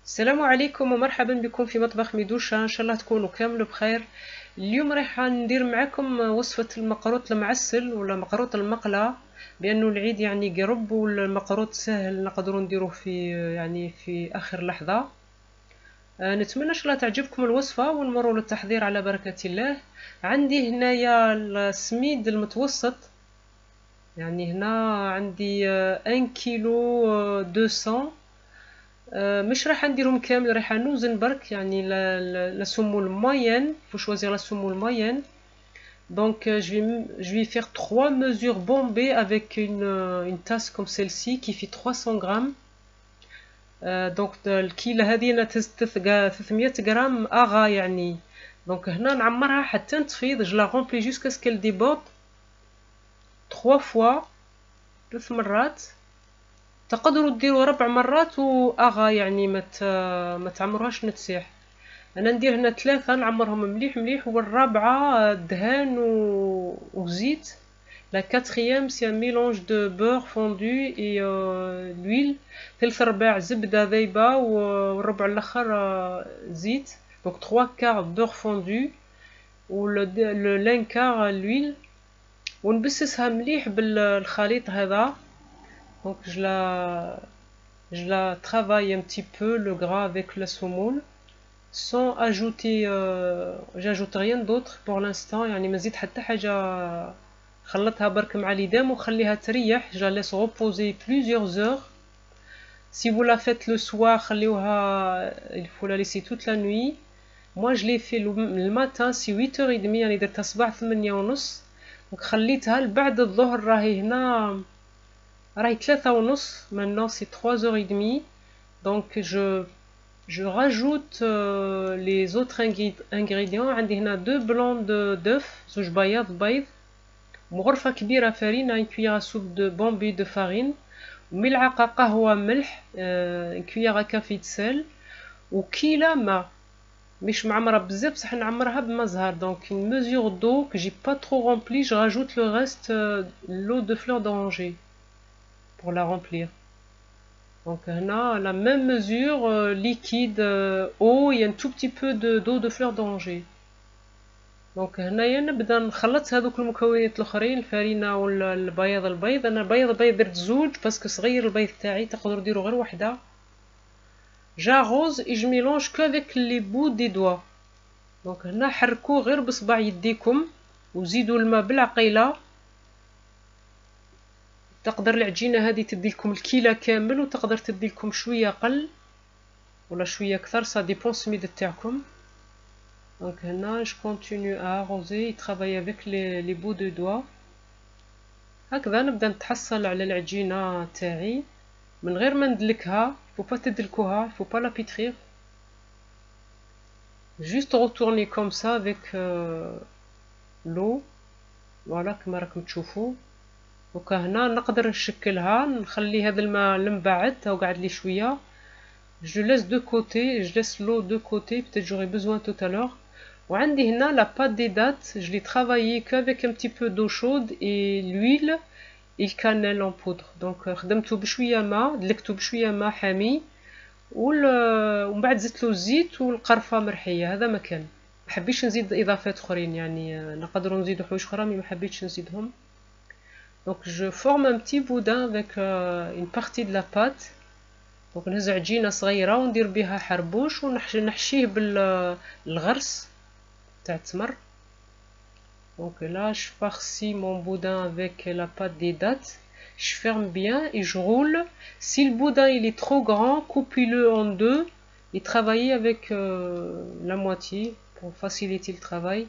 السلام عليكم ومرحبا بكم في مطبخ ميدوشا. ان شاء الله تكونوا كامل بخير. اليوم راح ندير معكم وصفة المقروط المعسل ولا مقروط المقلى، بانه العيد يعني قرب والمقروط سهل نقدروا نديروه في اخر لحظة. نتمنى ان شاء الله تعجبكم الوصفة ونمروا للتحضير على بركة الله. عندي هنايا السميد المتوسط، يعني هنا عندي 1 كيلو 200. مش راح نديرهم كامل، راح نوزن برك يعني la semoule moyenne. Faut choisir la semoule moyenne. Donc je vais faire 3 mesures bombées avec une tasse comme celle-ci qui fait 300 grammes. Donc الكيلة هذه أنا 300 غرام أغا يعني. donc هنا نعمرها حتى تفيض. je la remplis jusqu'à ce qu'elle déborde 3 fois، 3 مرات. تقدروا ديروا 4 مرات واغا يعني ما تعمروهاش نتسيح. انا ندير هنا 3 نعمرهم مليح مليح، والرابعه دهان وزيت. لا quatrième c'est un mélange de beurre fondu et l'huile. 3/4 زبده ذايبه والربع الاخر زيت. donc 3/4 beurre fondu و l'1/4 l'huile. ونبسسها مليح بالخليط هذا. donc je la travaille un petit peu le gras avec la semoule sans ajouter j'ajoute rien d'autre pour l'instant. يعني ما نزيد حتى حاجه، خلطها برك مع ليدام وخليها تريح. je la laisse reposer plusieurs heures. si vous la faites le soir خليوها، il faut la laisser toute la nuit. moi je l'ai fait le matin c'est 8h30، يعني درتها صباح 8:30. donc خليتها لبعد الظهر. راهي هنا راهي 3:30. maintenant c'est 3h30. donc je rajoute les autres ingrédients. عندي هنا 2 blancs d'œufs، زوج بيض، مغرفة كبيرة فرينة، une cuillère à soupe de bombée de farine، وملعقة قهوة ملح، une cuillère à café de sel، وكيلة ماء. مش معمرة بزاف بصح نعمرها بما زهر. donc une mesure d'eau que j'ai pas trop remplie. je rajoute le reste l'eau de fleur d'oranger pour la remplir. donc هنا la même mesure liquide eau et un tout petit peu d'eau de fleur d'oranger. donc هنايا نبدا نخلط هذوك المكونات الاخرين، الفرينه والبيض. انا البيض درت زوج باسكو صغير البيض تاعي، تقدروا ديروا غير وحده. j'arrose et je mélange que avec les bouts des doigts. donc هنا حركوه غير بصبع يديكم وزيدوا الماء بالعقيله. تقدر العجينه هذه تدي لكم الكيلة كامل، وتقدر تدي لكم شويه قل ولا شويه اكثر، ça dépend السميد تاعكم. donc هنا je continue à arroser et travailler avec les bouts de doigts. هكذا نبدا نتحصل على العجينه تاعي من غير ما ندلكها. faut pas تدلكوها، faut pas la pétrir. juste retourner comme ça avec l'eau. voilà كما راكم تشوفوا. دوكا هنا نقدر نشكلها، نخلي هذا الماء المبعد او قاعد لي شويه. je laisse de côté، je laisse l'eau de côté، peut-être j'aurai besoin tout à l'heure. وعندي هنا la pâte des dattes. je l'ai travaillé qu'avec un petit peu d'eau chaude et l'huile et le cannelle en poudre. donc خدمته بشويه ماء، دلكته بشويه ماء حامي، ومن بعد زدت له الزيت والقرفه مرحيه. هذا مكان ما حبيتش نزيد اضافات اخرين، يعني نقدروا نزيدوا حوايج اخرى ما حبيتش نزيدهم. donc je forme un petit boudin avec une partie de la pâte. donc نهز عجينه صغيره وندير بها حربوش ونحشيه بالغرس تاع التمر. donc là je farcis mon boudin avec la pâte des dattes. je ferme bien et je roule. si le boudin il est trop grand, coupez-le en deux et travaillez avec la moitié pour faciliter le travail.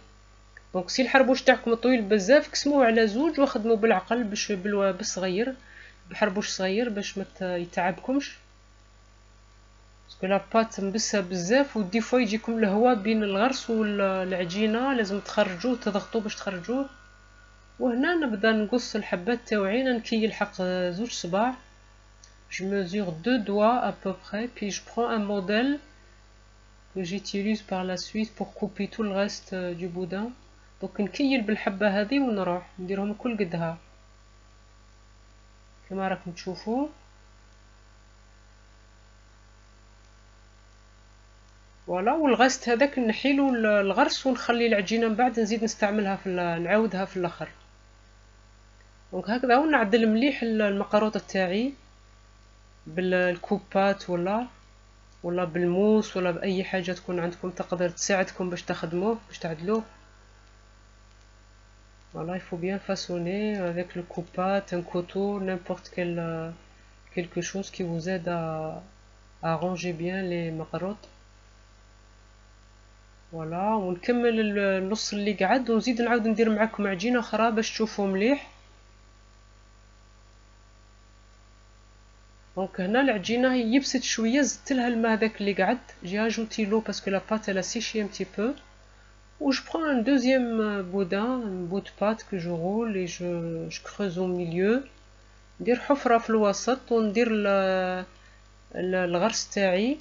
donc si الحربوش تاعكم طويل بزاف قسموه على زوج وخدموا بالعقل باش بالصغير، بحربوش صغير باش ما يتعبكمش. باسكو لا بات مبسه بزاف ودي فوا يجيكم الهواء بين الغرس والعجينه، لازم تخرجوه تضغطوه باش تخرجوه. وهنا نبدا نقص الحبات تاوعي. نكي الحق زوج صباع. je mesure 2 doigts à peu près, puis je prends un modèle que j'utilise par la suite pour couper tout le reste du boudin. donc نكيل بالحبه هذه ونروح نديرهم كل قدها كما راكم تشوفوا. فوالا. والغاست هذاك نحيلو الغرس ونخلي العجينه من بعد نزيد نستعملها نعاودها في الاخر. دونك هكذا ونعدل مليح المقاروط تاعي بالكوبات ولا بالموس ولا باي حاجه تكون عندكم تقدر تساعدكم باش تخدموه باش تعدلوه. Voilà, il faut bien façonner avec le coupat, un couteau, n'importe quel quelque chose qui vous aide à ranger bien les macarottes. Voilà, ونكمل النص اللي قعد ونزيد نعاود ندير معاكم عجينه اخرى باش تشوفوا مليح. دونك هنا العجينه هي يبست شويه، زدت لها الماء هذاك اللي قعد، جي اجوتي لو باسكو لا بات elle a séché un petit peu. Ou je prends un deuxième boudin, un bout de pâte que je roule et je creuse au milieu. ندير حفرة في الوسط وندير الغرس تاعي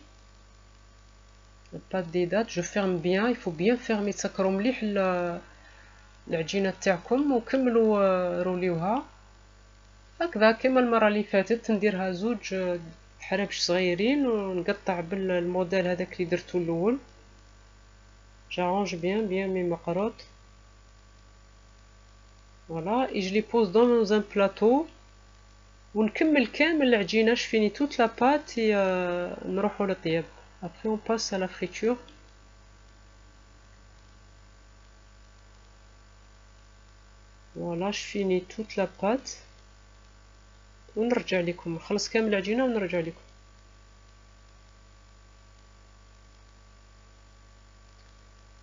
البات دي دات. je ferme bien, il faut bien fermer تسكروا مليح العجينة تاعكم وكملوا روليوها هكذا كما المرة اللي فاتت. نديرها زوج حرابش صغيرين ونقطع بالموديل هذاك اللي درتو الاول. J'arrange bien mes macarottes. Voilà, et je les pose dans un plateau. ونكمل كامل العجينة. je finis toute la pâte et نروحو للطياب. Après on passe à la friture. Voilà, je finis toute la pâte. ونرجع لكم نخلص كامل العجينة ونرجع لكم.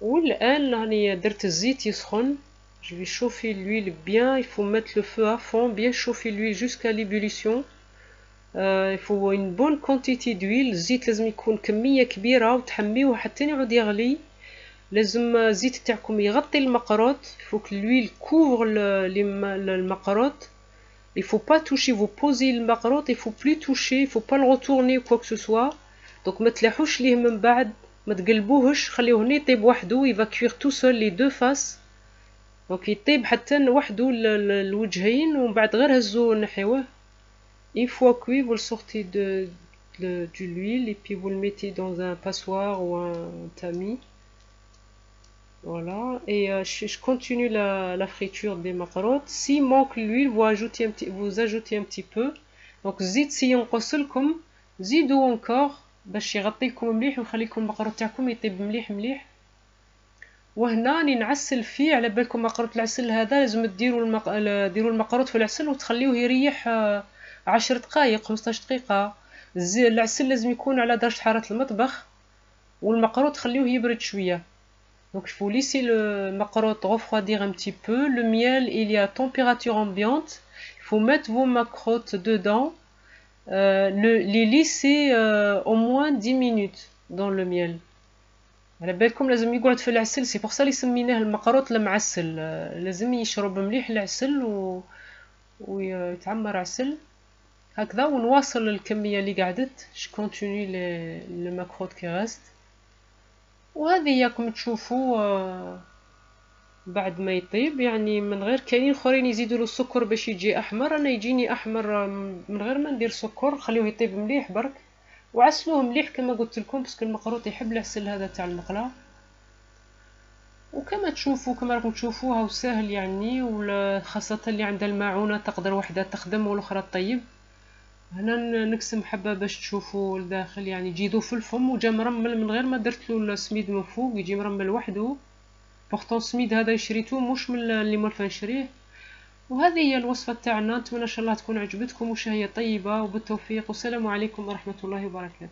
والآن راني درت الزيت يسخن. je vais chauffer l'huile bien, il faut mettre le feu à fond, bien chauffer l'huile jusqu'à l'ébullition. il faut une bonne quantité d'huile. الزيت لازم يكون كمية كبيرة وتحميوه حتى يعود يغلي. لازم الزيت تاعكم يغطي المقروط. il faut que l'huile couvre المقروط. il faut pas toucher, vous posez المقروط, il faut plus toucher, il faut pas le retourner ou quoi que ce soit. donc ما تلاحوش ليه من بعد، ما تقلبوهش، خليوه هنا يطيب وحده. il va cuire tout seul les deux faces. donc يطيب حتى وحده الوجهين ومن بعد غير هزوه نحيوه. une fois cuit vous le sortez de l'huile et puis vous le mettez dans un passoire ou un tamis. Voilà, et je continue la friture des macarottes. Si manque l'huile vous ajoutez un petit peu. donc الزيت سي ينقص لكم زيدوا encore باش يغطي لكم مليح ويخلي لكم المقروط تاعكم يطيب مليح. وهنا راني نعسل فيه. على بالكم مقروط العسل هذا لازم ديروا المقروط في العسل وتخليوه يريح 10 دقائق 15 دقيقة. العسل لازم يكون على درجة حرارة المطبخ والمقروط تخليوه يبرد شوية. donc il faut laisser le macarotte refroidir un petit peu. le miel il est à température ambiante. il faut mettre vos macarottes dedans. les laisser au moins 10 minutes dans le miel. على بالكم لازم يقعد في العسل. سي بور سا لي سميناه المقروط المعسل. لازم يشرب مليح العسل ويتعمر عسل هكذا. ونواصل الكميه اللي قعدت. je continue le macarotte qui reste. وهذه ياكم تشوفوا بعد ما يطيب يعني من غير. كاينين اخرين يزيدوا له السكر باش يجي احمر. انا يجيني احمر من غير ما ندير سكر. خليوه يطيب مليح برك وعسلوه مليح كما قلت لكم باسكو المقروط يحب العسل هذا تاع المقله. وكما تشوفوا كما راكم تشوفوها وسهل يعني. وخاصه اللي عندها الماعونه تقدر وحده تخدم والاخرى طيب. هنا نقسم حبه باش تشوفوا الداخل يعني يجيدو في الفم وجا مرمل من غير ما درت له السميد من فوق. يجي مرمل وحده. بورطون السميد هذا شريته مش من اللي مولفه نشريه. وهذه هي الوصفه تاعنا. نتمنى ان شاء الله تكون عجبتكم وشهيه طيبه وبالتوفيق. والسلام عليكم ورحمه الله وبركاته.